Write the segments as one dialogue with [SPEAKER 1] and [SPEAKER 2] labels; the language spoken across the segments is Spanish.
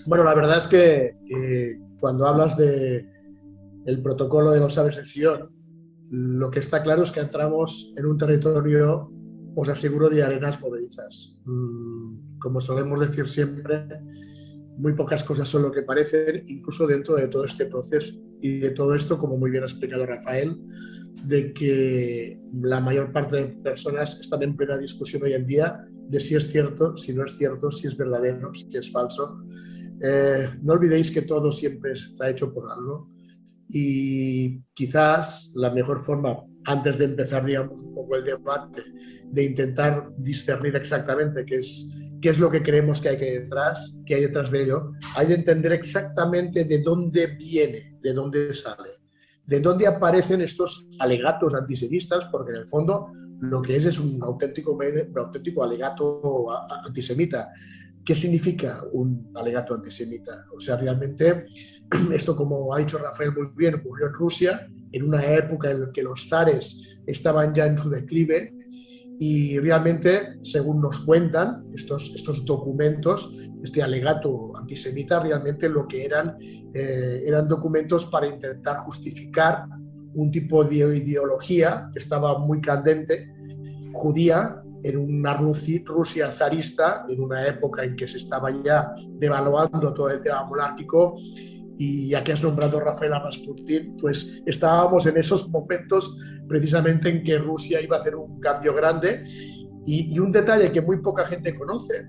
[SPEAKER 1] Bueno, la verdad es que cuando hablas de el protocolo de los sabios de Sion, lo que está claro es que entramos en un territorio, os aseguro, de arenas movedizas. Como solemos decir siempre, muy pocas cosas son lo que parecen, incluso dentro de todo este proceso. Y de todo esto, como muy bien ha explicado Rafael, de que la mayor parte de personas están en plena discusión hoy en día de si es cierto, si no es cierto, si es verdadero, si es falso. No olvidéis que todo siempre está hecho por algo y quizás la mejor forma, antes de empezar, digamos, un poco el debate, de intentar discernir exactamente qué es lo que creemos que que hay detrás de ello, hay de entender exactamente de dónde viene, de dónde sale, de dónde aparecen estos alegatos antisemitas, porque en el fondo lo que es un auténtico alegato antisemita. ¿Qué significa un alegato antisemita? O sea, realmente esto, como ha dicho Rafael muy bien, ocurrió en Rusia, en una época en la que los zares estaban ya en su declive y realmente, según nos cuentan estos documentos, este alegato antisemita, realmente lo que eran documentos para intentar justificar un tipo de ideología que estaba muy candente, judía, en una Rusia zarista, en una época en que se estaba ya devaluando todo el tema monárquico. Y ya que has nombrado Rafael a Rasputin, pues estábamos en esos momentos precisamente en que Rusia iba a hacer un cambio grande. Y un detalle que muy poca gente conoce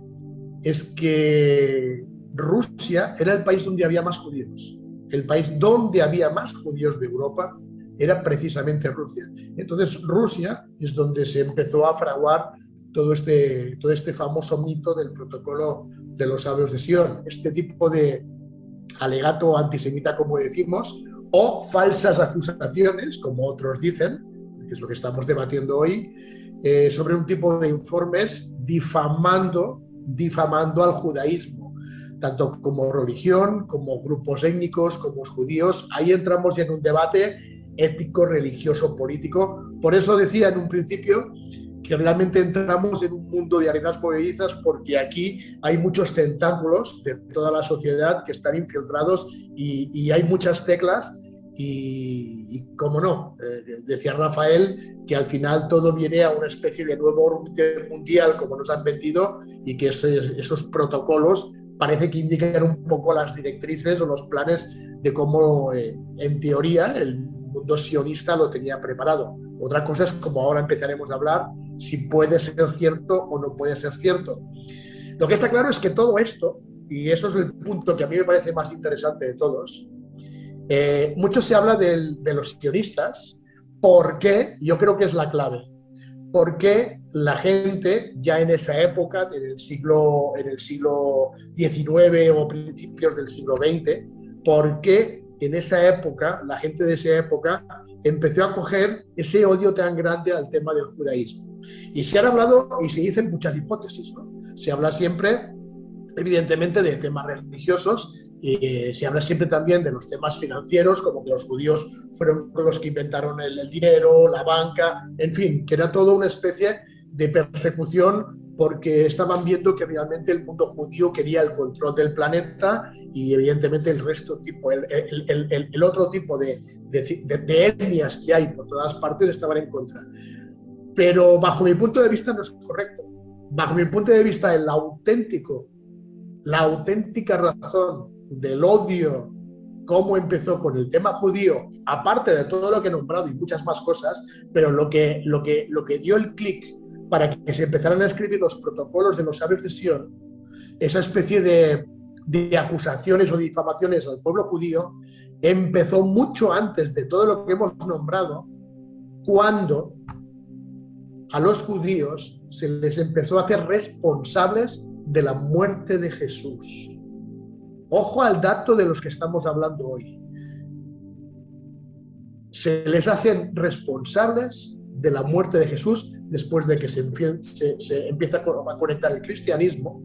[SPEAKER 1] es que Rusia era el país donde había más judíos. El país donde había más judíos de Europa era precisamente Rusia. Entonces Rusia es donde se empezó a fraguar todo este famoso mito del protocolo de los sabios de Sion, este tipo de alegato antisemita, como decimos, o falsas acusaciones, como otros dicen, que es lo que estamos debatiendo hoy, sobre un tipo de informes difamando al judaísmo, tanto como religión, como grupos étnicos, como judíos. Ahí entramos ya en un debate ético, religioso, político. Por eso decía en un principio que realmente entramos en un mundo de arenas movedizas, porque aquí hay muchos tentáculos de toda la sociedad que están infiltrados y hay muchas teclas y cómo no, decía Rafael que al final todo viene a una especie de nuevo orden mundial como nos han vendido y que esos protocolos parece que indican un poco las directrices o los planes de cómo en teoría el mundo sionista lo tenía preparado. Otra cosa es como ahora empezaremos a hablar si puede ser cierto o no puede ser cierto. Lo que está claro es que todo esto, y eso es el punto que a mí me parece más interesante de todos, mucho se habla de los sionistas, porque yo creo que es la clave. Porque la gente ya en esa época, en el siglo XIX o principios del siglo XX, porque en esa época, la gente de esa época empezó a coger ese odio tan grande al tema del judaísmo. Y se han hablado y se dicen muchas hipótesis, ¿no? Se habla siempre, evidentemente, de temas religiosos. Se habla siempre también de los temas financieros, como que los judíos fueron los que inventaron el dinero, la banca, en fin, que era toda una especie de persecución porque estaban viendo que realmente el mundo judío quería el control del planeta y evidentemente el resto tipo, el otro tipo de etnias que hay por todas partes estaban en contra. Pero bajo mi punto de vista no es correcto. Bajo mi punto de vista, la auténtica razón del odio, cómo empezó con el tema judío, aparte de todo lo que he nombrado y muchas más cosas, pero lo que dio el clic para que se empezaran a escribir los protocolos de los sabios de Sion, esa especie de acusaciones o difamaciones al pueblo judío, empezó mucho antes de todo lo que hemos nombrado, cuando a los judíos se les empezó a hacer responsables de la muerte de Jesús. Ojo al dato de los que estamos hablando hoy. Se les hacen responsables de la muerte de Jesús después de que se empieza a conectar el cristianismo.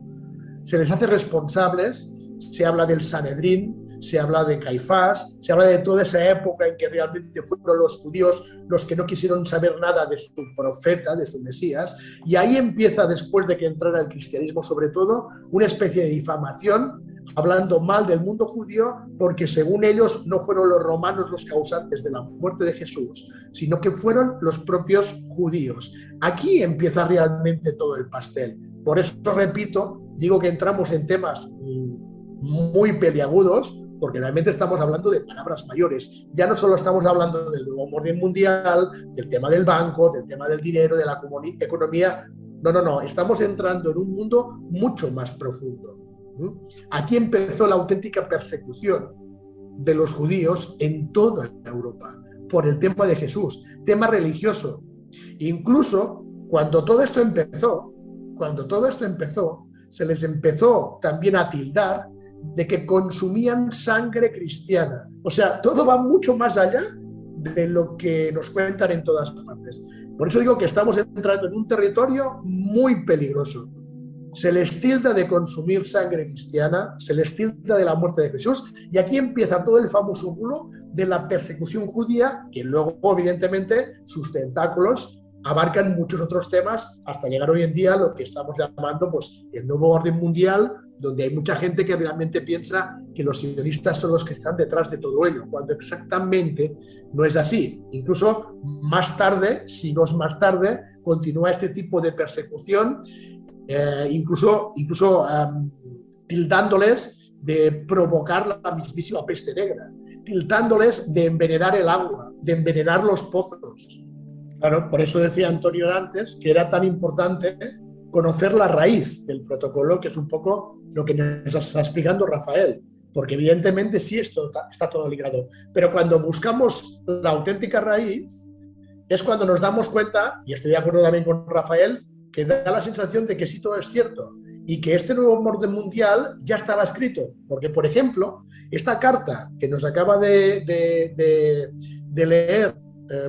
[SPEAKER 1] Se les hace responsables, se habla del Sanedrín, se habla de Caifás, se habla de toda esa época en que realmente fueron los judíos los que no quisieron saber nada de su profeta, de su Mesías, y ahí empieza, después de que entrara el cristianismo sobre todo, una especie de difamación hablando mal del mundo judío porque según ellos no fueron los romanos los causantes de la muerte de Jesús, sino que fueron los propios judíos. Aquí empieza realmente todo el pastel. Por eso, repito, digo que entramos en temas muy peliagudos, porque realmente estamos hablando de palabras mayores. Ya no solo estamos hablando del nuevo orden mundial, del tema del banco, del tema del dinero, de la economía. No. Estamos entrando en un mundo mucho más profundo. Aquí empezó la auténtica persecución de los judíos en toda Europa por el tema de Jesús, tema religioso. Incluso cuando todo esto empezó, se les empezó también a tildar de que consumían sangre cristiana. O sea, todo va mucho más allá de lo que nos cuentan en todas partes. Por eso digo que estamos entrando en un territorio muy peligroso. Se les tilda de consumir sangre cristiana, se les tilda de la muerte de Jesús, y aquí empieza todo el famoso bulo de la persecución judía, que luego, evidentemente, sus tentáculos abarcan muchos otros temas hasta llegar hoy en día a lo que estamos llamando pues, el nuevo orden mundial, donde hay mucha gente que realmente piensa que los sionistas son los que están detrás de todo ello, cuando exactamente no es así. Incluso más tarde, siglos más tarde, continúa este tipo de persecución, incluso tildándoles de provocar la mismísima peste negra, tildándoles de envenenar el agua, de envenenar los pozos. Claro, por eso decía Antonio antes que era tan importante conocer la raíz del protocolo, que es un poco lo que nos está explicando Rafael, porque evidentemente sí esto está todo ligado, pero cuando buscamos la auténtica raíz es cuando nos damos cuenta, y estoy de acuerdo también con Rafael, que da la sensación de que sí todo es cierto y que este nuevo orden mundial ya estaba escrito, porque por ejemplo, esta carta que nos acaba de leer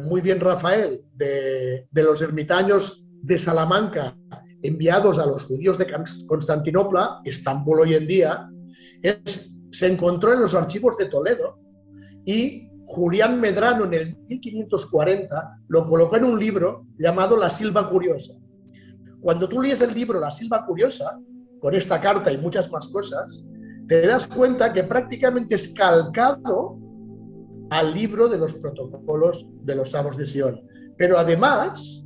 [SPEAKER 1] muy bien Rafael, de los ermitaños de Salamanca enviados a los judíos de Constantinopla, Estambul hoy en día, se encontró en los archivos de Toledo y Julián Medrano en el 1540 lo colocó en un libro llamado La Silva Curiosa. Cuando tú lees el libro La Silva Curiosa, con esta carta y muchas más cosas, te das cuenta que prácticamente es calcado al libro de los protocolos de los Sabios de Sion. Pero además,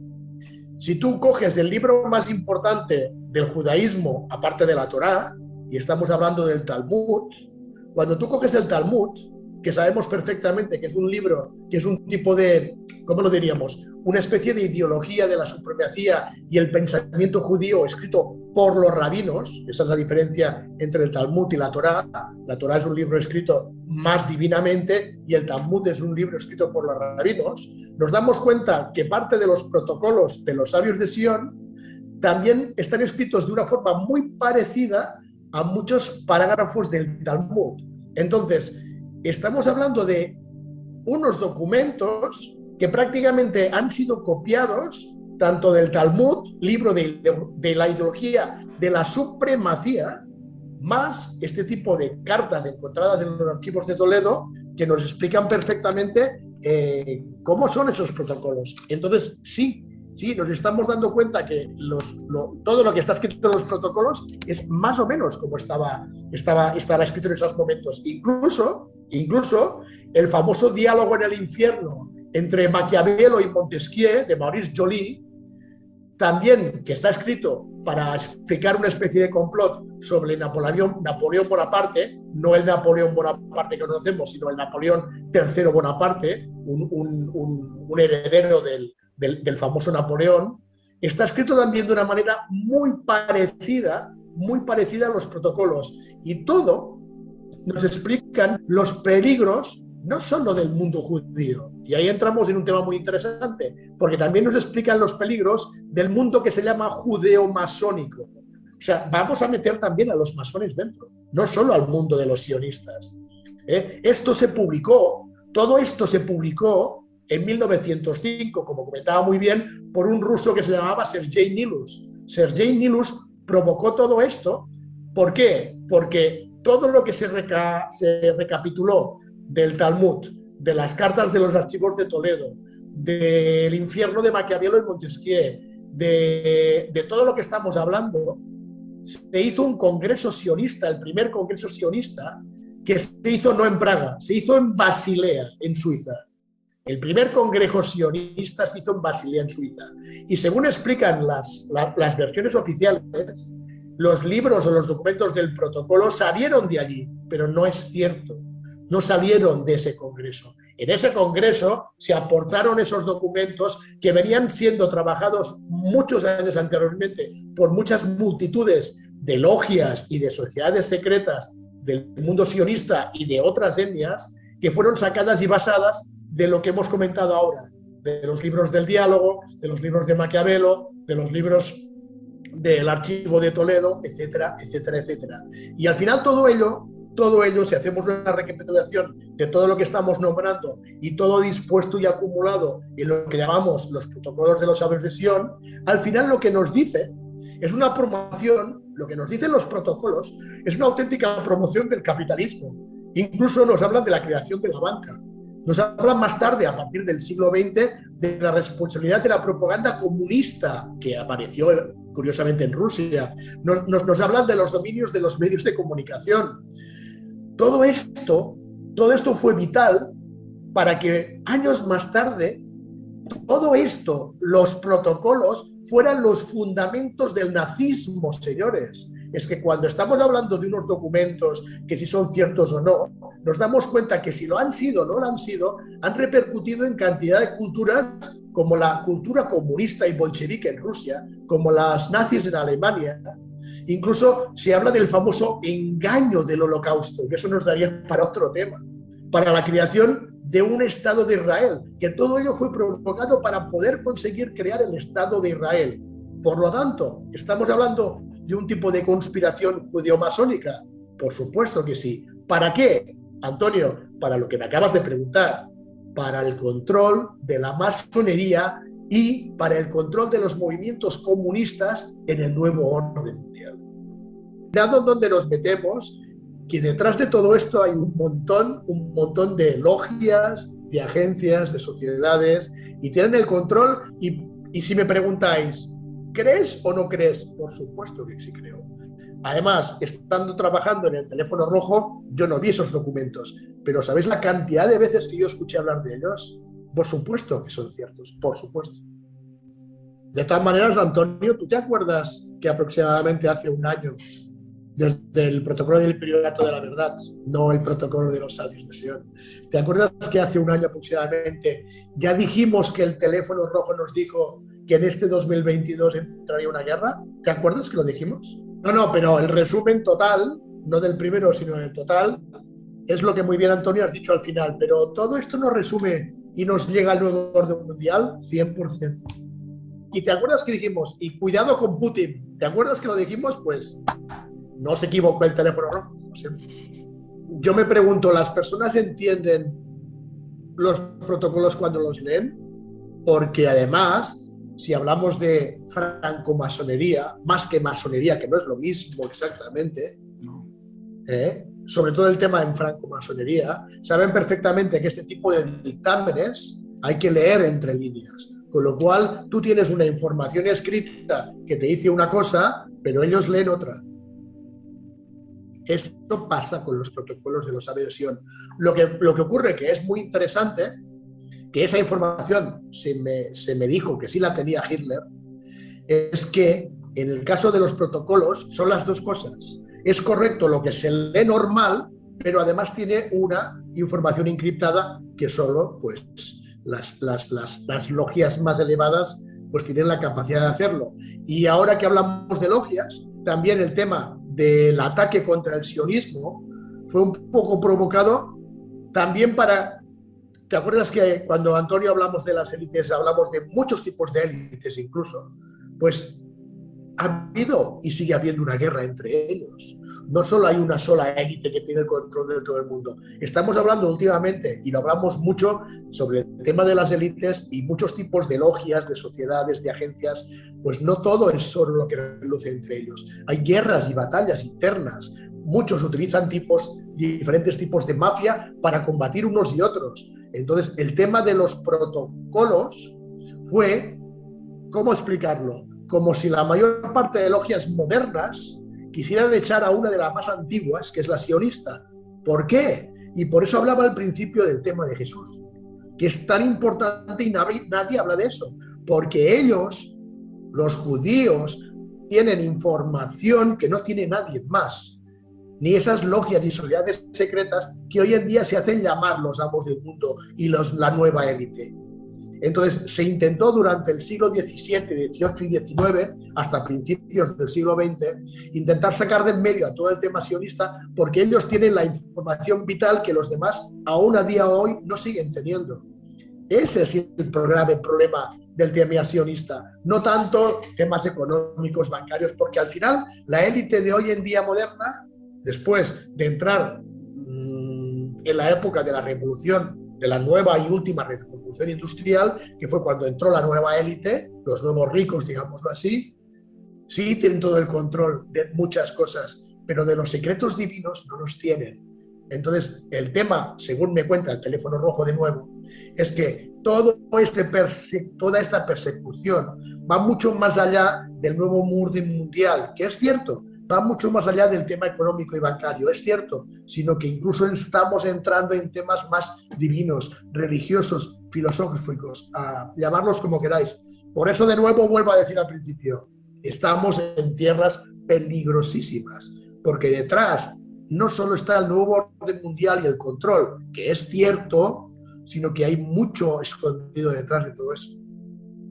[SPEAKER 1] si tú coges el libro más importante del judaísmo, aparte de la Torá, y estamos hablando del Talmud, cuando tú coges el Talmud, que sabemos perfectamente que es un libro, que es un tipo de, ¿cómo lo diríamos? Una especie de ideología de la supremacía y el pensamiento judío escrito por los rabinos. Esa es la diferencia entre el Talmud y la Torá. La Torá es un libro escrito más divinamente y el Talmud es un libro escrito por los rabinos. Nos damos cuenta que parte de los protocolos de los sabios de Sion también están escritos de una forma muy parecida a muchos parágrafos del Talmud. Entonces, estamos hablando de unos documentos que prácticamente han sido copiados tanto del Talmud, libro de la ideología de la supremacía, más este tipo de cartas encontradas en los archivos de Toledo que nos explican perfectamente cómo son esos protocolos. Entonces, sí, nos estamos dando cuenta que todo lo que está escrito en los protocolos es más o menos como estaba escrito en esos momentos. Incluso el famoso diálogo en el infierno entre Maquiavelo y Montesquieu, de Maurice Joly, también que está escrito para explicar una especie de complot sobre Napoleón Bonaparte, no el Napoleón Bonaparte que conocemos, sino el Napoleón III Bonaparte, un heredero del famoso Napoleón, está escrito también de una manera muy parecida a los protocolos. Y todo nos explican los peligros no solo del mundo judío, y ahí entramos en un tema muy interesante, porque también nos explican los peligros del mundo que se llama judeo-masónico. O sea, vamos a meter también a los masones dentro, no solo al mundo de los sionistas. Todo esto se publicó en 1905, como comentaba muy bien, por un ruso que se llamaba Sergei Nilus. Sergei Nilus provocó todo esto. ¿Por qué? Porque todo lo que se recapituló del Talmud, de las cartas de los archivos de Toledo, del infierno de Maquiavelo y Montesquieu, de todo lo que estamos hablando, se hizo un congreso sionista, el primer congreso sionista, que se hizo no en Praga, se hizo en Basilea, en Suiza. El primer congreso sionista se hizo en Basilea, en Suiza. Y según explican las versiones oficiales, los libros o los documentos del protocolo salieron de allí, pero no es cierto. No salieron de ese congreso. En ese congreso se aportaron esos documentos que venían siendo trabajados muchos años anteriormente por muchas multitudes de logias y de sociedades secretas del mundo sionista y de otras etnias, que fueron sacadas y basadas de lo que hemos comentado ahora, de los libros del diálogo, de los libros de Maquiavelo, de los libros del Archivo de Toledo, etcétera, etcétera, etcétera. Y al final todo ello, si hacemos una recapitulación de todo lo que estamos nombrando y todo dispuesto y acumulado en lo que llamamos los protocolos de los sabios de Sion, al final lo que nos dice es una promoción, lo que nos dicen los protocolos es una auténtica promoción del capitalismo. Incluso nos hablan de la creación de la banca. Nos hablan más tarde, a partir del siglo XX, de la responsabilidad de la propaganda comunista que apareció curiosamente en Rusia. Nos hablan de los dominios de los medios de comunicación. Todo esto fue vital para que años más tarde, todo esto, los protocolos, fueran los fundamentos del nazismo, señores. Es que cuando estamos hablando de unos documentos que si son ciertos o no, nos damos cuenta que si lo han sido o no lo han sido, han repercutido en cantidad de culturas como la cultura comunista y bolchevique en Rusia, como las nazis en Alemania. Incluso se habla del famoso engaño del Holocausto, que eso nos daría para otro tema, para la creación de un Estado de Israel, que todo ello fue provocado para poder conseguir crear el Estado de Israel. Por lo tanto, ¿estamos hablando de un tipo de conspiración judeo-masónica? Por supuesto que sí. ¿Para qué, Antonio? Para lo que me acabas de preguntar, para el control de la masonería y para el control de los movimientos comunistas en el nuevo orden mundial. Dado donde nos metemos, que detrás de todo esto hay un montón de logias, de agencias, de sociedades, y tienen el control. Y si me preguntáis, ¿crees o no crees? Por supuesto que sí creo. Además, estando trabajando en el teléfono rojo, yo no vi esos documentos, pero ¿sabéis la cantidad de veces que yo escuché hablar de ellos? Por supuesto que son ciertos, por supuesto. De todas maneras, Antonio, ¿tú te acuerdas que aproximadamente hace un año, desde el protocolo del Priorato de la Verdad, no el protocolo de los sabios de Sion, ¿te acuerdas que hace un año aproximadamente ya dijimos que el teléfono rojo nos dijo que en este 2022 entraría una guerra? ¿Te acuerdas que lo dijimos? No, pero el resumen total, no del primero, sino del total, es lo que muy bien, Antonio, has dicho al final. Pero todo esto nos resume y nos llega al nuevo orden mundial 100%. ¿Y te acuerdas que dijimos, y cuidado con Putin? ¿Te acuerdas que lo dijimos? Pues no se equivocó el teléfono rojo. Yo me pregunto, ¿las personas entienden los protocolos cuando los leen? Porque además, si hablamos de francomasonería, más que masonería, que no es lo mismo exactamente, sobre todo el tema en francomasonería, saben perfectamente que este tipo de dictámenes hay que leer entre líneas. Con lo cual, tú tienes una información escrita que te dice una cosa, pero ellos leen otra. Esto pasa con los protocolos de los sabios de Sion. Lo que ocurre, que es muy interesante, que esa información se me dijo que sí la tenía Hitler, es que en el caso de los protocolos son las dos cosas. Es correcto lo que se lee normal, pero además tiene una información encriptada que solo pues, las logias más elevadas pues tienen la capacidad de hacerlo. Y ahora que hablamos de logias, también el tema del ataque contra el sionismo fue un poco provocado también para... ¿Te acuerdas que cuando, Antonio, hablamos de las élites, hablamos de muchos tipos de élites incluso? Pues ha habido y sigue habiendo una guerra entre ellos. No solo hay una sola élite que tiene el control de todo el mundo. Estamos hablando últimamente, y lo hablamos mucho, sobre el tema de las élites y muchos tipos de logias, de sociedades, de agencias. Pues no todo es solo lo que reluce entre ellos. Hay guerras y batallas internas. Muchos utilizan diferentes tipos de mafia para combatir unos y otros. Entonces, el tema de los protocolos fue, ¿cómo explicarlo? Como si la mayor parte de logias modernas quisieran echar a una de las más antiguas, que es la sionista. ¿Por qué? Y por eso hablaba al principio del tema de Jesús, que es tan importante y nadie habla de eso, porque ellos, los judíos, tienen información que no tiene nadie más, ni esas logias ni sociedades secretas que hoy en día se hacen llamar los amos del mundo y la nueva élite. Entonces se intentó durante el siglo XVII, XVIII y XIX, hasta principios del siglo XX, intentar sacar de en medio a todo el tema sionista, porque ellos tienen la información vital que los demás aún a día de hoy no siguen teniendo. Ese es el grave problema del tema sionista, no tanto temas económicos, bancarios, porque al final la élite de hoy en día moderna, después de entrar en la época de la revolución, de la nueva y última revolución industrial, que fue cuando entró la nueva élite, los nuevos ricos, digámoslo así, sí tienen todo el control de muchas cosas, pero de los secretos divinos no los tienen. Entonces, el tema, según me cuenta el teléfono rojo de nuevo, es que toda esta persecución va mucho más allá del nuevo orden mundial, que es cierto, va mucho más allá del tema económico y bancario, es cierto, sino que incluso estamos entrando en temas más divinos, religiosos, filosóficos, a llamarlos como queráis. Por eso, de nuevo, vuelvo a decir al principio, estamos en tierras peligrosísimas, porque detrás no solo está el nuevo orden mundial y el control, que es cierto, sino que hay mucho escondido detrás de todo eso.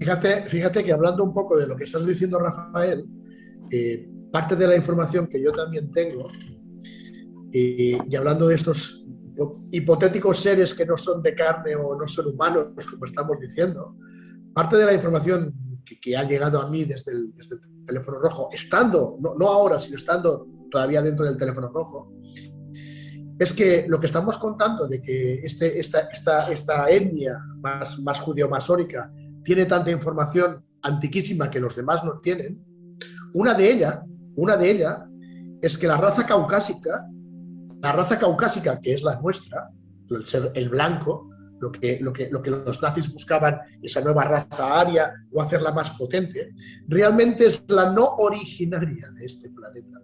[SPEAKER 1] Fíjate que hablando un poco de lo que estás diciendo, Rafael, parte de la información que yo también tengo, y hablando de estos hipotéticos seres que no son de carne o no son humanos, como estamos diciendo, parte de la información que ha llegado a mí desde el teléfono rojo, estando, no ahora, sino estando todavía dentro del teléfono rojo, es que lo que estamos contando de que esta etnia más judeo-masónica tiene tanta información antiquísima que los demás no tienen, una de ellas es que la raza caucásica, que es la nuestra, el blanco, lo que los nazis buscaban, esa nueva raza aria o hacerla más potente, realmente es la no originaria de este planeta.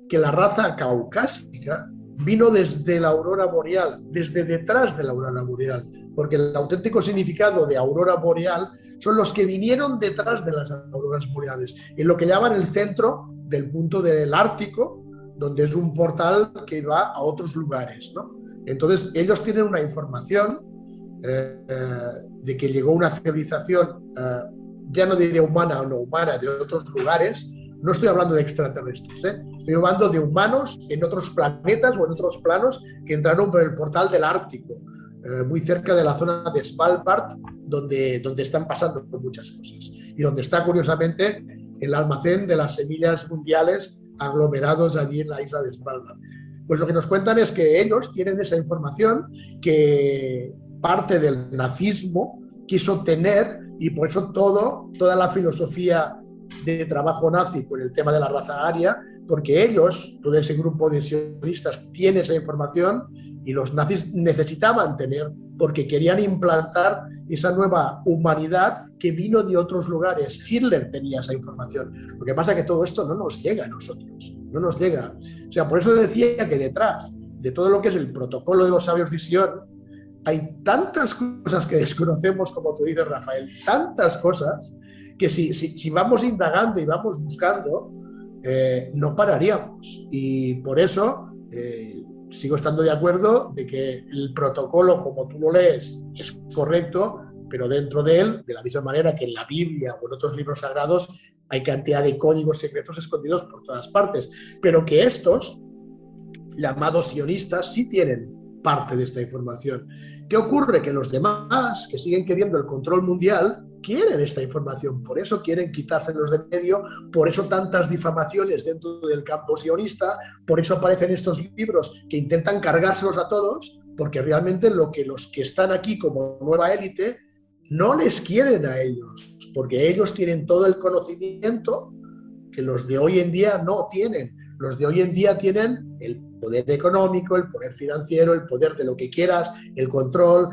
[SPEAKER 1] Que la raza caucásica vino desde la aurora boreal, desde detrás de la aurora boreal, porque el auténtico significado de aurora boreal son los que vinieron detrás de las auroras boreales, en lo que llaman el centro del punto del Ártico, donde es un portal que va a otros lugares, ¿no? Entonces ellos tienen una información de que llegó una civilización, ya no diré humana o no humana, de otros lugares. No estoy hablando de extraterrestres, estoy hablando de humanos en otros planetas o en otros planos que entraron por el portal del Ártico, muy cerca de la zona de Svalbard, donde están pasando muchas cosas y donde está curiosamente el almacén de las semillas mundiales aglomerados allí en la isla de Svalbard. Pues lo que nos cuentan es que ellos tienen esa información que parte del nazismo quiso tener, y por eso toda la filosofía de trabajo nazi con el tema de la raza aria, porque ellos, todo ese grupo de sionistas, tiene esa información y los nazis necesitaban tener, porque querían implantar esa nueva humanidad que vino de otros lugares. Hitler tenía esa información. Lo que pasa es que todo esto no nos llega a nosotros, no nos llega. O sea, por eso decía que detrás de todo lo que es el protocolo de los sabios de Sion, hay tantas cosas que desconocemos, como tú dices, Rafael, tantas cosas que si vamos indagando y vamos buscando, no pararíamos. Y por eso sigo estando de acuerdo de que el protocolo, como tú lo lees, es correcto, pero dentro de él, de la misma manera que en la Biblia o en otros libros sagrados, hay cantidad de códigos secretos escondidos por todas partes, pero que estos, llamados sionistas, sí tienen parte de esta información. ¿Qué ocurre? Que los demás, que siguen queriendo el control mundial, quieren esta información, por eso quieren quitárselos de medio, por eso tantas difamaciones dentro del campo sionista, por eso aparecen estos libros que intentan cargárselos a todos, porque realmente lo que los que están aquí como nueva élite no les quieren a ellos, porque ellos tienen todo el conocimiento que los de hoy en día no tienen. Los de hoy en día tienen el poder económico, el poder financiero, el poder de lo que quieras, el control,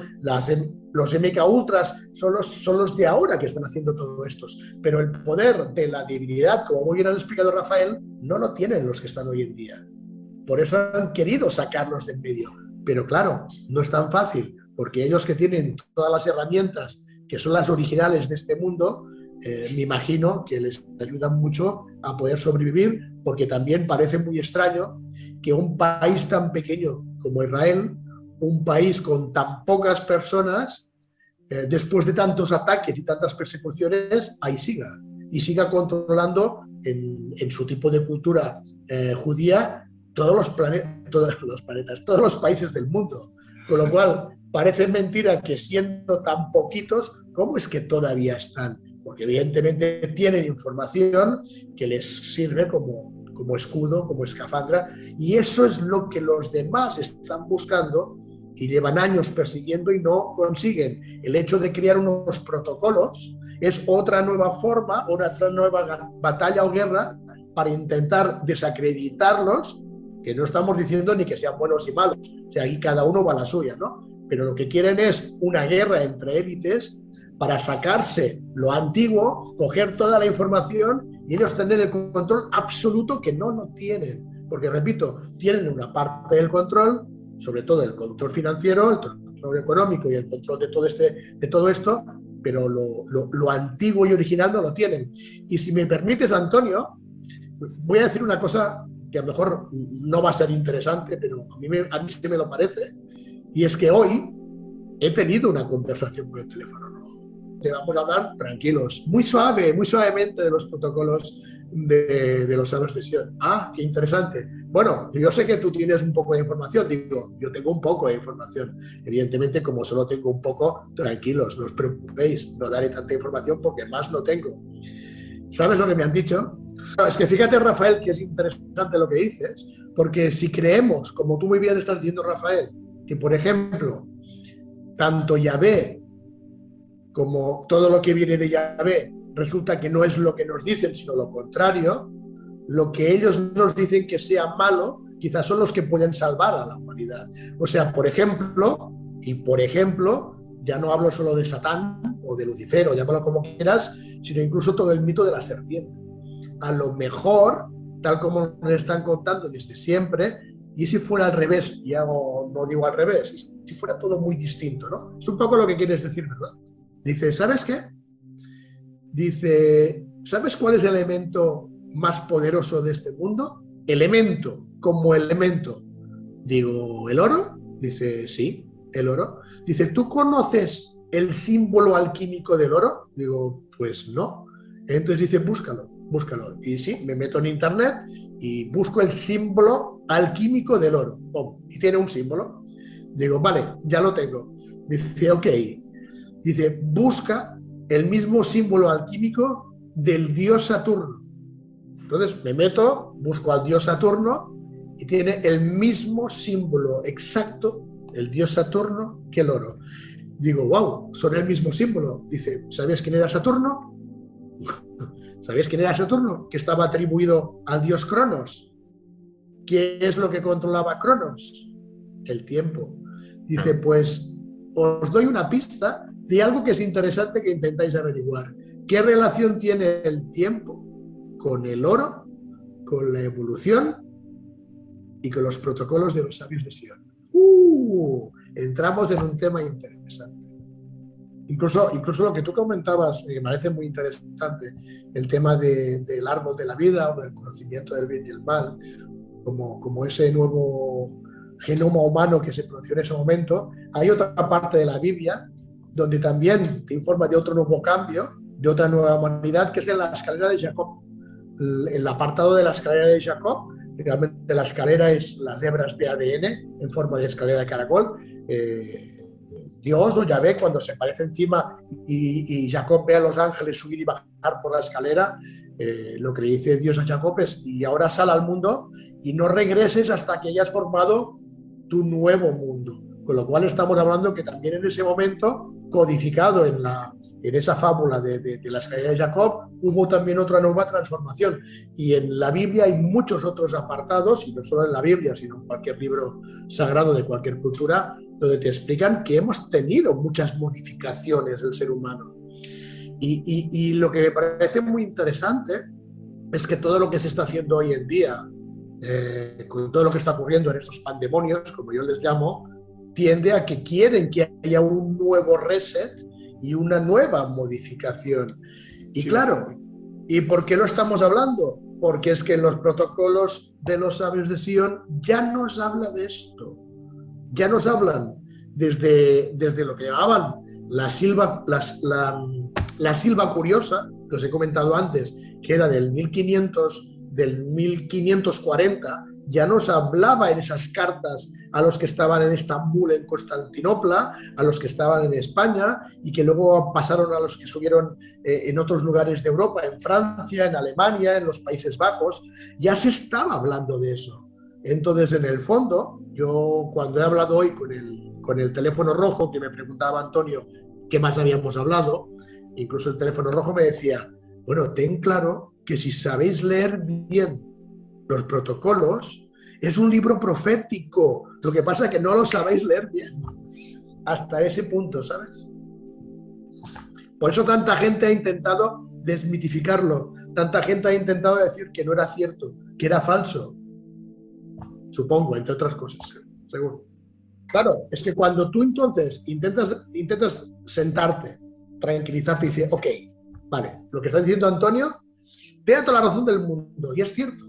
[SPEAKER 1] los MK Ultras son los de ahora que están haciendo todo esto. Pero el poder de la divinidad, como muy bien ha explicado Rafael, no lo tienen los que están hoy en día. Por eso han querido sacarlos de en medio. Pero claro, no es tan fácil, porque ellos que tienen todas las herramientas que son las originales de este mundo, me imagino que les ayudan mucho a poder sobrevivir, porque también parece muy extraño que un país tan pequeño como Israel, un país con tan pocas personas, después de tantos ataques y tantas persecuciones, ahí siga. Y siga controlando en su tipo de cultura judía todos los países del mundo. Con lo cual, parece mentira que siendo tan poquitos, ¿cómo es que todavía están? Porque evidentemente tienen información que les sirve como escudo, como escafandra, y eso es lo que los demás están buscando y llevan años persiguiendo y no consiguen. El hecho de crear unos protocolos es otra nueva forma, otra nueva batalla o guerra para intentar desacreditarlos, que no estamos diciendo ni que sean buenos y malos, o sea, aquí cada uno va a la suya, ¿no? Pero lo que quieren es una guerra entre élites para sacarse lo antiguo, coger toda la información y ellos tener el control absoluto que no tienen. Porque, repito, tienen una parte del control, sobre todo el control financiero, el control económico y el control de todo esto, pero lo antiguo y original no lo tienen. Y si me permites, Antonio, voy a decir una cosa que a lo mejor no va a ser interesante, pero a mí sí me lo parece, y es que hoy he tenido una conversación con el teléfono rojo. Le vamos a hablar tranquilos, muy suavemente de los protocolos de los sabios de Sion. Ah, qué interesante. Bueno, yo sé que tú tienes un poco de información, digo, yo tengo un poco de información. Evidentemente, como solo tengo un poco, tranquilos, no os preocupéis, no daré tanta información porque más no tengo. ¿Sabes lo que me han dicho? No, es que fíjate, Rafael, que es interesante lo que dices, porque si creemos, como tú muy bien estás diciendo, Rafael, que por ejemplo, tanto Yahvé como todo lo que viene de Yahvé resulta que no es lo que nos dicen, sino lo contrario, lo que ellos nos dicen que sea malo, quizás son los que pueden salvar a la humanidad. O sea, por ejemplo, ya no hablo solo de Satán o de Lucifer, o llámalo como quieras, sino incluso todo el mito de la serpiente. A lo mejor, tal como nos están contando desde siempre, y si fuera al revés, y no digo al revés, si fuera todo muy distinto, ¿no? Es un poco lo que quieres decir, ¿verdad? Dice, ¿sabes qué? Dice, ¿sabes cuál es el elemento más poderoso de este mundo? Elemento, como elemento. Digo, ¿el oro? Dice, sí, el oro. Dice, ¿tú conoces el símbolo alquímico del oro? Digo, pues no. Entonces dice, búscalo. Y sí, me meto en internet y busco el símbolo alquímico del oro. Oh, y tiene un símbolo. Digo, vale, ya lo tengo. Dice, ok. Dice, busca el mismo símbolo alquímico del dios Saturno. Entonces me meto, busco al dios Saturno y tiene el mismo símbolo exacto, el dios Saturno, que el oro. Digo, wow, son el mismo símbolo. Dice, ¿sabías quién era Saturno? ¿Sabías quién era Saturno? Que estaba atribuido al dios Cronos. ¿Qué es lo que controlaba Cronos? El tiempo. Dice, pues os doy una pista de algo que es interesante que intentáis averiguar. ¿Qué relación tiene el tiempo con el oro, con la evolución y con los protocolos de los sabios de Sion? Entramos en un tema interesante. Incluso lo que tú comentabas, me parece muy interesante, el tema del árbol de la vida o del conocimiento del bien y el mal, como ese nuevo genoma humano que se produjo en ese momento. Hay otra parte de la Biblia donde también te informa de otro nuevo cambio, de otra nueva humanidad, que es en la escalera de Jacob. El apartado de la escalera de Jacob, realmente la escalera es las hebras de ADN en forma de escalera de caracol. Dios o Yahvé, cuando se aparece encima y Jacob ve a los ángeles subir y bajar por la escalera, lo que le dice Dios a Jacob es, y ahora sal al mundo y no regreses hasta que hayas formado tu nuevo mundo. Con lo cual estamos hablando que también en ese momento codificado en esa fábula de la escalera de Jacob, hubo también otra nueva transformación. Y en la Biblia hay muchos otros apartados, y no solo en la Biblia, sino en cualquier libro sagrado de cualquier cultura, donde te explican que hemos tenido muchas modificaciones del ser humano. Y lo que me parece muy interesante es que todo lo que se está haciendo hoy en día, con todo lo que está ocurriendo en estos pandemonios, como yo les llamo, tiende a que quieren que haya un nuevo reset y una nueva modificación. Y sí, claro, ¿y por qué lo estamos hablando? Porque es que en los protocolos de los sabios de Sion ya nos habla de esto. Ya nos hablan desde lo que llamaban la silva curiosa, que os he comentado antes, que era del 1540, ya nos hablaba en esas cartas a los que estaban en Estambul, en Constantinopla, a los que estaban en España y que luego pasaron a los que subieron en otros lugares de Europa, en Francia, en Alemania, en los Países Bajos. Ya se estaba hablando de eso. Entonces, en el fondo, yo cuando he hablado hoy con el teléfono rojo, que me preguntaba Antonio qué más habíamos hablado, incluso el teléfono rojo me decía, bueno, ten claro que si sabéis leer bien los protocolos, es un libro profético. Lo que pasa es que no lo sabéis leer bien. Hasta ese punto, ¿sabes? Por eso tanta gente ha intentado desmitificarlo. Tanta gente ha intentado decir que no era cierto, que era falso. Supongo, entre otras cosas, seguro. Claro, es que cuando tú entonces intentas sentarte, tranquilizarte y decir, ok, vale, lo que está diciendo Antonio tiene toda la razón del mundo, y es cierto.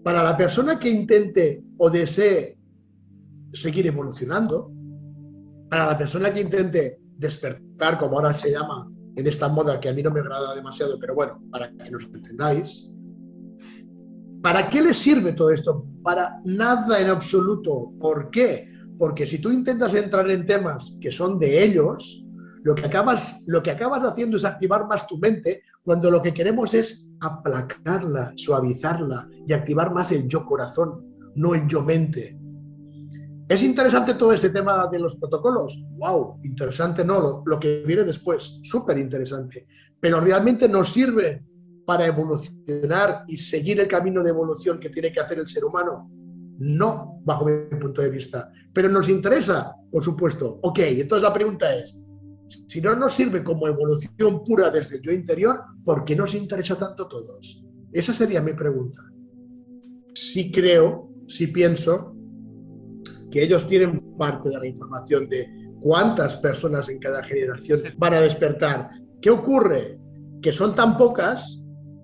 [SPEAKER 1] Para la persona que intente o desee seguir evolucionando, para la persona que intente despertar, como ahora se llama en esta moda, que a mí no me agrada demasiado, pero bueno, para que nos entendáis, ¿para qué les sirve todo esto? Para nada en absoluto. ¿Por qué? Porque si tú intentas entrar en temas que son de ellos, lo que acabas haciendo es activar más tu mente, cuando lo que queremos es aplacarla, suavizarla y activar más el yo corazón, no el yo mente. ¿Es interesante todo este tema de los protocolos? ¡Wow! Interesante no, lo que viene después, súper interesante. Pero realmente nos sirve para evolucionar y seguir el camino de evolución que tiene que hacer el ser humano. No, bajo mi punto de vista. Pero nos interesa, por supuesto. Ok, entonces la pregunta es, si no nos sirve como evolución pura desde el yo interior, ¿por qué nos interesa tanto a todos? Esa sería mi pregunta. Sí creo, sí pienso que ellos tienen parte de la información de cuántas personas en cada generación van a despertar. ¿Qué ocurre? Que son tan pocas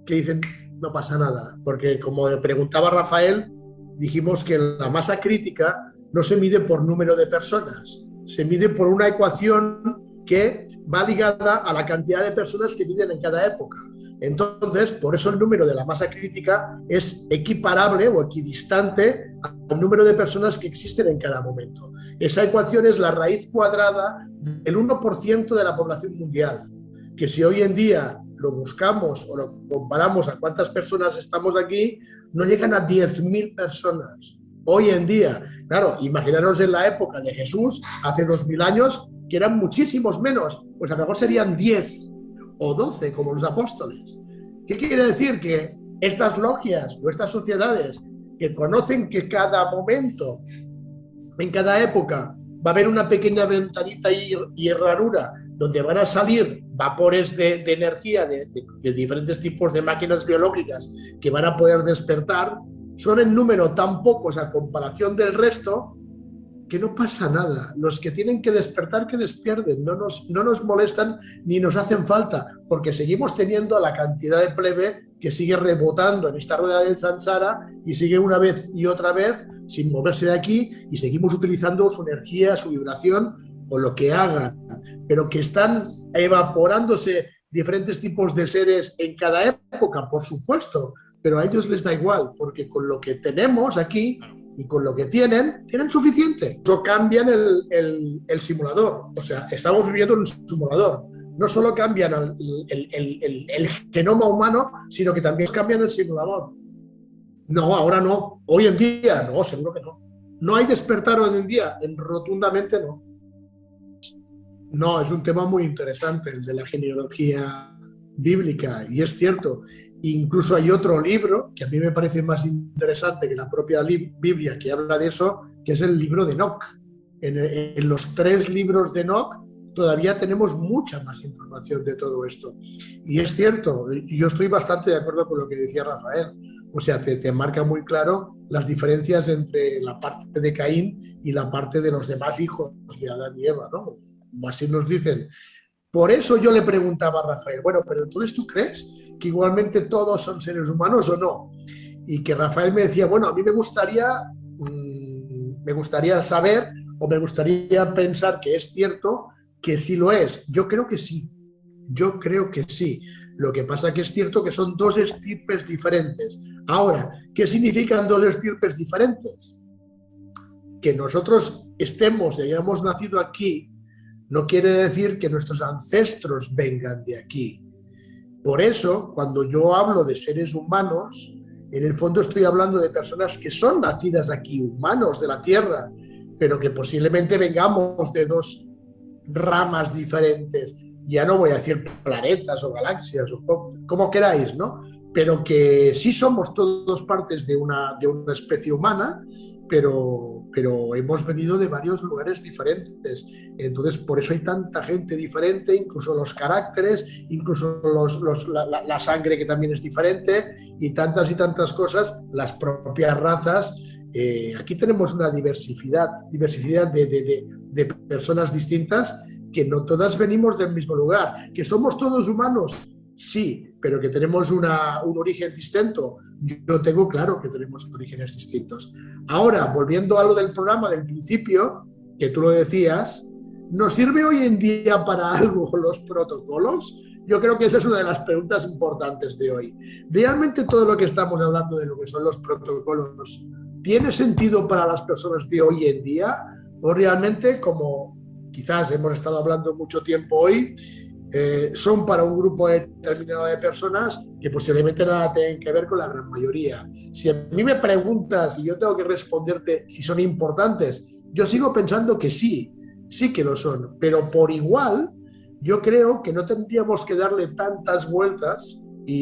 [SPEAKER 1] que dicen, no pasa nada. Porque como preguntaba Rafael, dijimos que la masa crítica no se mide por número de personas, se mide por una ecuación que va ligada a la cantidad de personas que viven en cada época. Entonces, por eso el número de la masa crítica es equiparable o equidistante al número de personas que existen en cada momento. Esa ecuación es la raíz cuadrada del 1% de la población mundial, que si hoy en día lo buscamos o lo comparamos a cuántas personas estamos aquí, no llegan a 10.000 personas. Hoy en día, claro, imaginaros en la época de Jesús, hace 2000 años, que eran muchísimos menos, pues a lo mejor serían 10 o 12 como los apóstoles. ¿Qué quiere decir? Que estas logias o estas sociedades que conocen que cada momento, en cada época, va a haber una pequeña ventanita y herradura donde van a salir vapores de energía de diferentes tipos de máquinas biológicas que van a poder despertar, son en número tan pocos a comparación del resto que no pasa nada. Los que tienen que despertar, que despierten, no nos molestan ni nos hacen falta, porque seguimos teniendo la cantidad de plebe que sigue rebotando en esta rueda del samsara y sigue una vez y otra vez sin moverse de aquí, y seguimos utilizando su energía, su vibración o lo que hagan, pero que están evaporándose diferentes tipos de seres en cada época, por supuesto, pero a ellos les da igual, porque con lo que tenemos aquí y con lo que tienen suficiente. Eso cambian el simulador. O sea, estamos viviendo en un simulador. No solo cambian el genoma humano, sino que también cambian el simulador. No, ahora no. Hoy en día, no, seguro que no. No hay despertar hoy en día. Rotundamente no. No, es un tema muy interesante el de la genealogía bíblica y es cierto. Incluso hay otro libro que a mí me parece más interesante que la propia Biblia que habla de eso, que es el libro de Enoch. En los 3 libros de Enoch todavía tenemos mucha más información de todo esto. Y es cierto, yo estoy bastante de acuerdo con lo que decía Rafael. O sea, te marca muy claro las diferencias entre la parte de Caín y la parte de los demás hijos de Adán y Eva, ¿no? Así nos dicen. Por eso yo le preguntaba a Rafael, bueno, pero entonces ¿tú crees que igualmente todos son seres humanos o no? Y que Rafael me decía, bueno, a mí me gustaría saber o me gustaría pensar que es cierto que sí lo es. Yo creo que sí, yo creo que sí. Lo que pasa que es cierto que son 2 estirpes diferentes. Ahora, ¿qué significan 2 estirpes diferentes? Que nosotros estemos y hayamos nacido aquí no quiere decir que nuestros ancestros vengan de aquí. Por eso, cuando yo hablo de seres humanos, en el fondo estoy hablando de personas que son nacidas aquí, humanos de la Tierra, pero que posiblemente vengamos de 2 ramas diferentes. Ya no voy a decir planetas o galaxias o como queráis, ¿no? Pero que sí somos todos partes de una especie humana, pero hemos venido de varios lugares diferentes. Entonces, por eso hay tanta gente diferente, incluso los caracteres, incluso la sangre que también es diferente y tantas cosas, las propias razas. Aquí tenemos una diversidad de personas distintas que no todas venimos del mismo lugar, que somos todos humanos, sí, pero que tenemos un origen distinto. Yo tengo claro que tenemos orígenes distintos. Ahora, volviendo a lo del programa del principio, que tú lo decías, ¿nos sirve hoy en día para algo los protocolos? Yo creo que esa es una de las preguntas importantes de hoy. ¿Realmente todo lo que estamos hablando de lo que son los protocolos tiene sentido para las personas de hoy en día? ¿O realmente, como quizás hemos estado hablando mucho tiempo hoy, son para un grupo determinado de personas que posiblemente nada tienen que ver con la gran mayoría? Si a mí me preguntas y yo tengo que responderte si son importantes, yo sigo pensando que sí, sí que lo son, pero por igual yo creo que no tendríamos que darle tantas vueltas e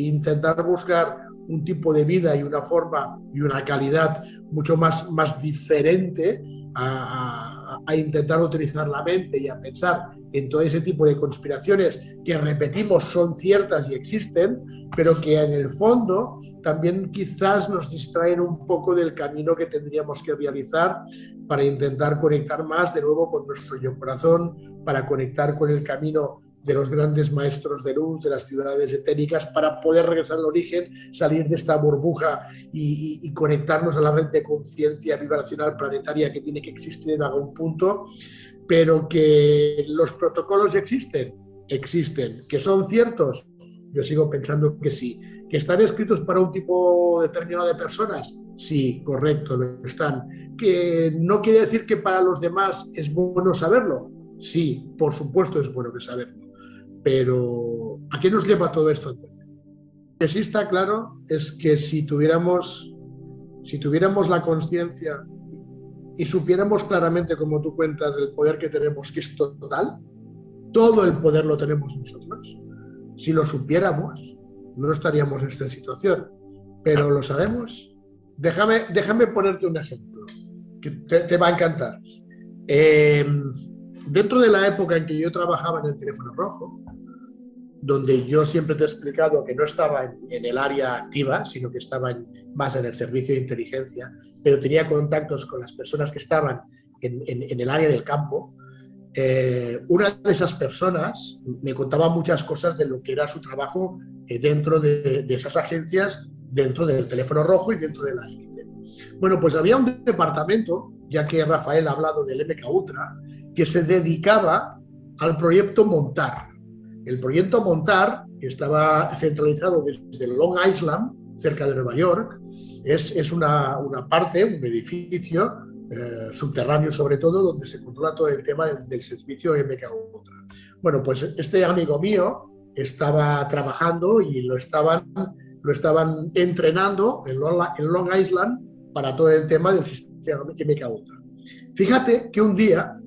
[SPEAKER 1] intentar buscar un tipo de vida y una forma y una calidad mucho más diferente a intentar utilizar la mente y a pensar en todo ese tipo de conspiraciones que, repetimos, son ciertas y existen, pero que en el fondo también quizás nos distraen un poco del camino que tendríamos que realizar para intentar conectar más de nuevo con nuestro yo corazón, para conectar con el camino de los grandes maestros de luz, de las ciudades etéricas, para poder regresar al origen, salir de esta burbuja y conectarnos a la red de conciencia vibracional planetaria que tiene que existir en algún punto, pero que los protocolos existen, existen, que son ciertos, yo sigo pensando que sí, que están escritos para un tipo determinado de personas, sí, correcto, lo están, que no quiere decir que para los demás es bueno saberlo, sí, por supuesto es bueno que saberlo, pero ¿a qué nos lleva todo esto? Lo que sí está claro es que si tuviéramos la conciencia y supiéramos claramente, como tú cuentas, el poder que tenemos, que es total, todo el poder lo tenemos nosotros. Si lo supiéramos, no estaríamos en esta situación, pero lo sabemos. Déjame ponerte un ejemplo que te va a encantar. Eh, Dentro de la época en que yo trabajaba en el teléfono rojo, donde yo siempre te he explicado que no estaba en el área activa, sino que estaba más en el servicio de inteligencia, pero tenía contactos con las personas que estaban en el área del campo. Una de esas personas me contaba muchas cosas de lo que era su trabajo dentro de esas agencias, dentro del teléfono rojo y dentro de la élite. Bueno, pues había un departamento, ya que Rafael ha hablado del MK Ultra, que se dedicaba al proyecto Montar. El proyecto Montar, que estaba centralizado desde Long Island, cerca de Nueva York, es una parte, un edificio subterráneo sobre todo, donde se controla todo el tema del servicio MK Ultra. Bueno, pues este amigo mío estaba trabajando y lo estaban entrenando en Long Island para todo el tema del sistema MK Ultra. Fíjate que un día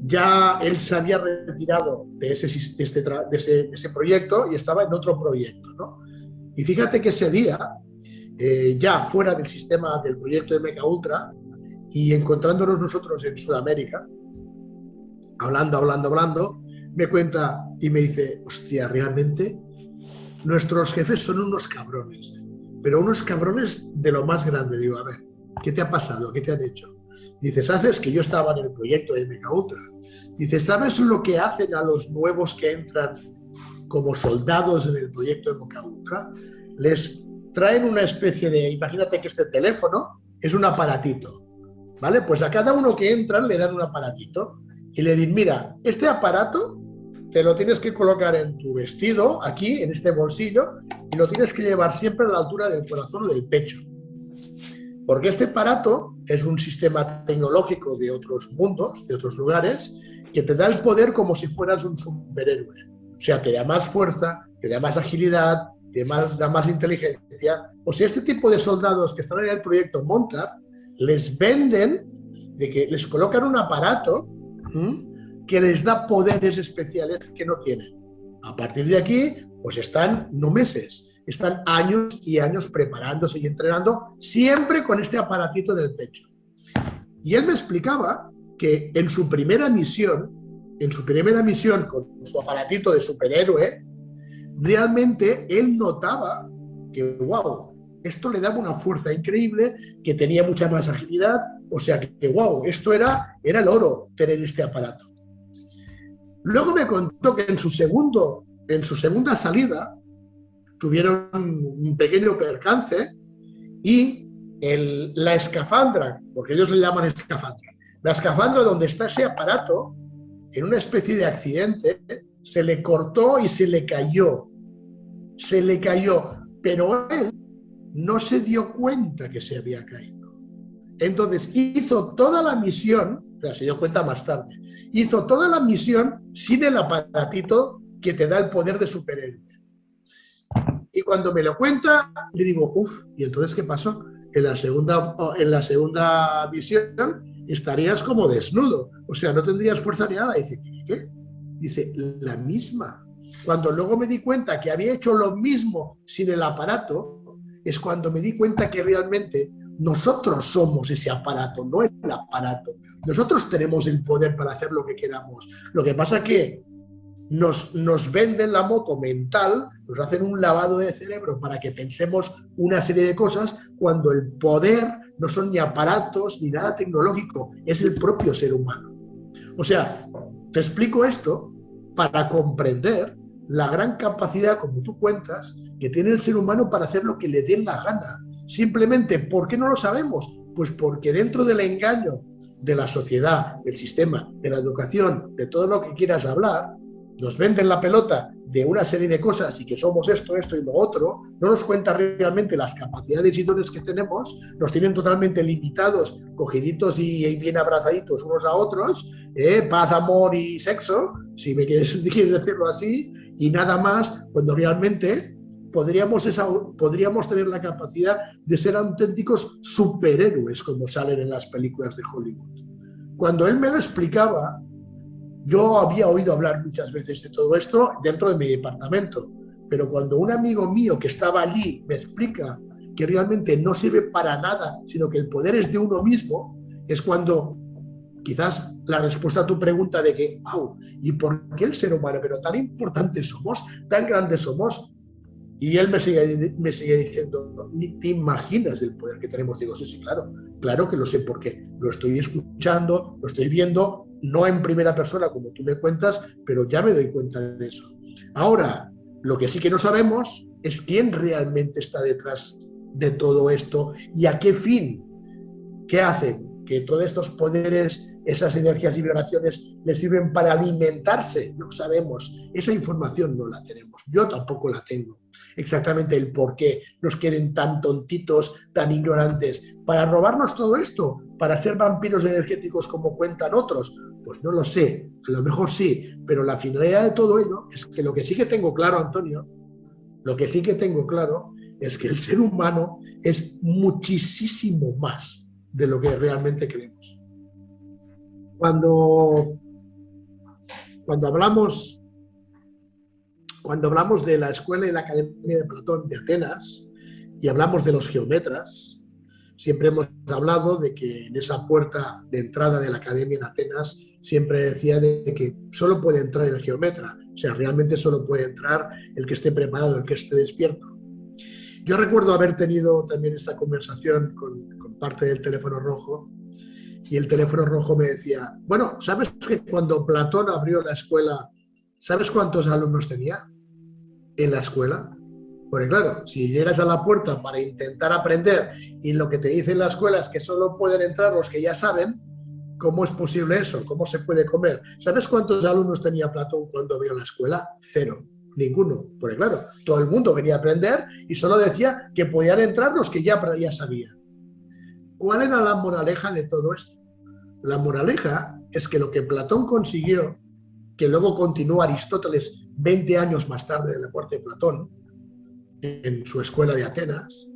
[SPEAKER 1] Ya él se había retirado de ese proyecto y estaba en otro proyecto, ¿no? Y fíjate que ese día, ya fuera del sistema del proyecto de MK Ultra y encontrándonos nosotros en Sudamérica, hablando, me cuenta y me dice, hostia, realmente nuestros jefes son unos cabrones, pero unos cabrones de lo más grande. Digo, a ver, ¿qué te ha pasado? ¿Qué te han hecho? Dice, ¿sabes que yo estaba en el proyecto de MK Ultra? Dice, ¿sabes lo que hacen a los nuevos que entran como soldados en el proyecto de MK Ultra? Les traen una especie de, imagínate que este teléfono es un aparatito, ¿vale? Pues a cada uno que entran le dan un aparatito y le dicen, mira, este aparato te lo tienes que colocar en tu vestido, aquí, en este bolsillo, y lo tienes que llevar siempre a la altura del corazón o del pecho. Porque este aparato es un sistema tecnológico de otros mundos, de otros lugares, que te da el poder como si fueras un superhéroe. O sea, te da más fuerza, te da más agilidad, da más inteligencia. O sea, este tipo de soldados que están en el proyecto Montar, les venden de que les colocan un aparato que les da poderes especiales que no tienen. A partir de aquí, pues están no meses, están años y años preparándose y entrenando, siempre con este aparatito en el pecho. Y él me explicaba que en su primera misión con su aparatito de superhéroe, realmente él notaba que, wow, esto le daba una fuerza increíble, que tenía mucha más agilidad, o sea que wow, esto era el oro, tener este aparato. Luego me contó que en su segunda salida tuvieron un pequeño percance y la escafandra, porque ellos le llaman escafandra, la escafandra donde está ese aparato, en una especie de accidente, se le cortó y se le cayó, pero él no se dio cuenta que se había caído. Entonces hizo toda la misión, o sea, se dio cuenta más tarde, hizo toda la misión sin el aparatito que te da el poder de superhéroe. Y cuando me lo cuenta, le digo, uff, ¿y entonces qué pasó? En la segunda misión estarías como desnudo, o sea, no tendrías fuerza ni nada. Dice, ¿qué? Dice, la misma. Cuando luego me di cuenta que había hecho lo mismo sin el aparato, es cuando me di cuenta que realmente nosotros somos ese aparato, no el aparato. Nosotros tenemos el poder para hacer lo que queramos. Lo que pasa que nos venden la moto mental, nos hacen un lavado de cerebro para que pensemos una serie de cosas, cuando el poder no son ni aparatos ni nada tecnológico, es el propio ser humano. O sea, te explico esto para comprender la gran capacidad, como tú cuentas, que tiene el ser humano para hacer lo que le dé la gana. Simplemente, ¿por qué no lo sabemos? Pues porque dentro del engaño de la sociedad, del sistema, de la educación, de todo lo que quieras hablar, nos venden la pelota de una serie de cosas y que somos esto y lo otro, no nos cuenta realmente las capacidades y dones que tenemos, nos tienen totalmente limitados, cogiditos y bien abrazaditos unos a otros, paz, amor y sexo, si me quieres decirlo así, y nada más, cuando realmente podríamos tener la capacidad de ser auténticos superhéroes como salen en las películas de Hollywood. Cuando él me lo explicaba, yo había oído hablar muchas veces de todo esto dentro de mi departamento, pero cuando un amigo mío que estaba allí me explica que realmente no sirve para nada, sino que el poder es de uno mismo, es cuando quizás la respuesta a tu pregunta de que, wow, ¿y por qué el ser humano, pero tan importantes somos, tan grandes somos? Y él me sigue diciendo, ni te imaginas el poder que tenemos. Digo, sí, claro que lo sé, porque lo estoy escuchando, lo estoy viendo, no en primera persona como tú me cuentas, pero ya me doy cuenta de eso. Ahora, lo que sí que no sabemos es quién realmente está detrás de todo esto y a qué fin. ¿Qué hacen? Que todos estos poderes, esas energías y vibraciones les sirven para alimentarse. No sabemos. Esa información no la tenemos. Yo tampoco la tengo. Exactamente el por qué nos quieren tan tontitos, tan ignorantes. ¿Para robarnos todo esto? ¿Para ser vampiros energéticos como cuentan otros? Pues no lo sé. A lo mejor sí. Pero la finalidad de todo ello es que lo que sí que tengo claro, Antonio, lo que sí que tengo claro es que el ser humano es muchísimo más de lo que realmente creemos. Cuando cuando hablamos, cuando hablamos de la escuela y la academia de Platón de Atenas y hablamos de los geómetras, siempre hemos hablado de que en esa puerta de entrada de la academia en Atenas siempre decía de que solo puede entrar el geómetra, o sea, realmente solo puede entrar el que esté preparado, el que esté despierto. Yo recuerdo haber tenido también esta conversación con parte del teléfono rojo y el teléfono rojo me decía, bueno, ¿sabes que cuando Platón abrió la escuela, ¿sabes cuántos alumnos tenía en la escuela? Porque claro, si llegas a la puerta para intentar aprender y lo que te dicen la escuela es que solo pueden entrar los que ya saben, ¿cómo es posible eso? ¿Cómo se puede comer? ¿Sabes cuántos alumnos tenía Platón cuando abrió la escuela? Cero. Ninguno. Porque claro, todo el mundo venía a aprender y solo decía que podían entrar los que ya sabían. ¿Cuál era la moraleja de todo esto? La moraleja es que lo que Platón consiguió, que luego continuó Aristóteles 20 años más tarde de la muerte de Platón, en su escuela de Atenas,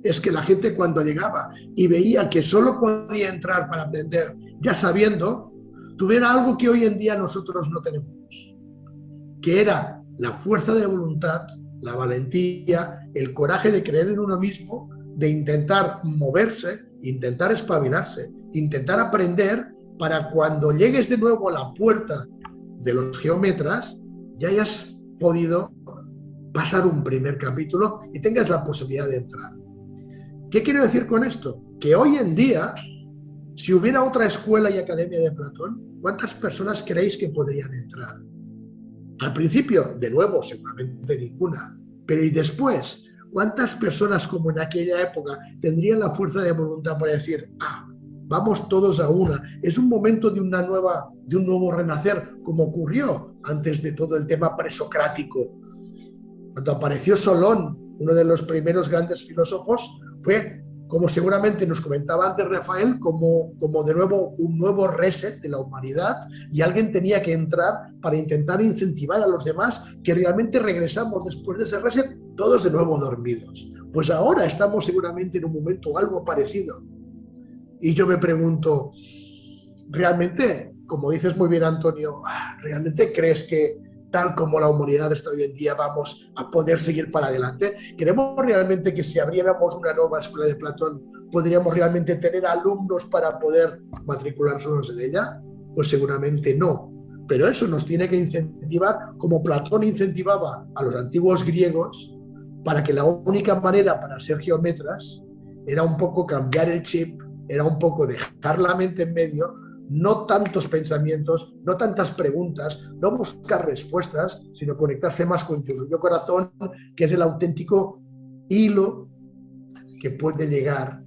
[SPEAKER 1] es que la gente cuando llegaba y veía que solo podía entrar para aprender ya sabiendo, tuviera algo que hoy en día nosotros no tenemos, que era la fuerza de voluntad, la valentía, el coraje de creer en uno mismo, de intentar moverse, intentar espabilarse, intentar aprender para cuando llegues de nuevo a la puerta de los geómetras ya hayas podido pasar un primer capítulo y tengas la posibilidad de entrar. ¿Qué quiero decir con esto? Que hoy en día, si hubiera otra escuela y academia de Platón, ¿cuántas personas creéis que podrían entrar? Al principio, de nuevo, seguramente ninguna. Pero ¿y después? ¿Cuántas personas como en aquella época tendrían la fuerza de voluntad para decir, vamos todos a una? Es un momento de un nuevo renacer, como ocurrió antes de todo el tema presocrático. Cuando apareció Solón, uno de los primeros grandes filósofos, fue, como seguramente nos comentaba antes Rafael, como de nuevo un nuevo reset de la humanidad, y alguien tenía que entrar para intentar incentivar a los demás que realmente regresamos después de ese reset todos de nuevo dormidos. Pues ahora estamos seguramente en un momento algo parecido. Y yo me pregunto, ¿realmente, como dices muy bien Antonio, realmente crees que tal como la humanidad está hoy en día vamos a poder seguir para adelante? ¿Creemos realmente que si abriéramos una nueva escuela de Platón podríamos realmente tener alumnos para poder matricularnos en ella? Pues seguramente no. Pero eso nos tiene que incentivar como Platón incentivaba a los antiguos griegos, para que la única manera para ser geómetras era un poco cambiar el chip, era un poco dejar la mente en medio, no tantos pensamientos, no tantas preguntas, no buscar respuestas, sino conectarse más con tu propio corazón, que es el auténtico hilo que puede llegar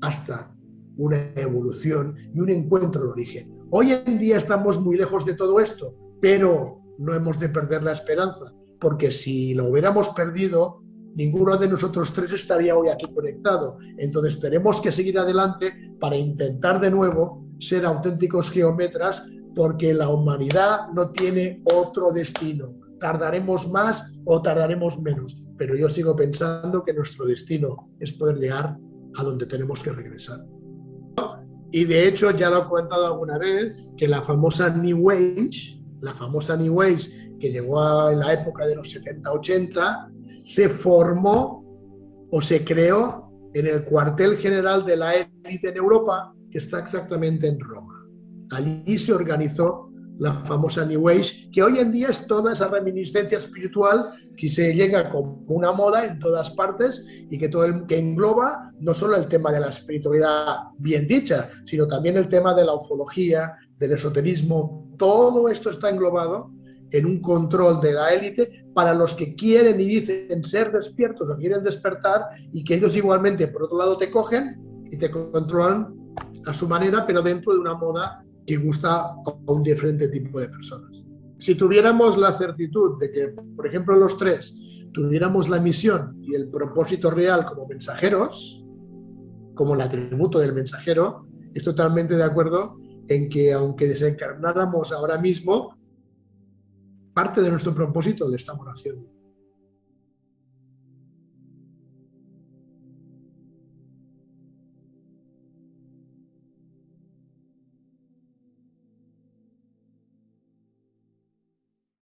[SPEAKER 1] hasta una evolución y un encuentro al origen. Hoy en día estamos muy lejos de todo esto, pero no hemos de perder la esperanza, porque si lo hubiéramos perdido, ninguno de nosotros tres estaría hoy aquí conectado. Entonces tenemos que seguir adelante para intentar de nuevo ser auténticos geómetras, porque la humanidad no tiene otro destino. Tardaremos más o tardaremos menos, pero yo sigo pensando que nuestro destino es poder llegar a donde tenemos que regresar. Y de hecho ya lo he comentado alguna vez, que la famosa New Age que llegó en la época de los 70-80, se formó o se creó en el cuartel general de la élite en Europa, que está exactamente en Roma. Allí se organizó la famosa New Age, que hoy en día es toda esa reminiscencia espiritual que se llega como una moda en todas partes y que engloba no solo el tema de la espiritualidad bien dicha, sino también el tema de la ufología, del esoterismo. Todo esto está englobado en un control de la élite para los que quieren y dicen ser despiertos o quieren despertar, y que ellos igualmente, por otro lado, te cogen y te controlan a su manera, pero dentro de una moda que gusta a un diferente tipo de personas. Si tuviéramos la certitud de que, por ejemplo, los tres tuviéramos la misión y el propósito real como mensajeros, como el atributo del mensajero, estoy totalmente de acuerdo en que, aunque desencarnáramos ahora mismo, parte de nuestro propósito lo estamos haciendo.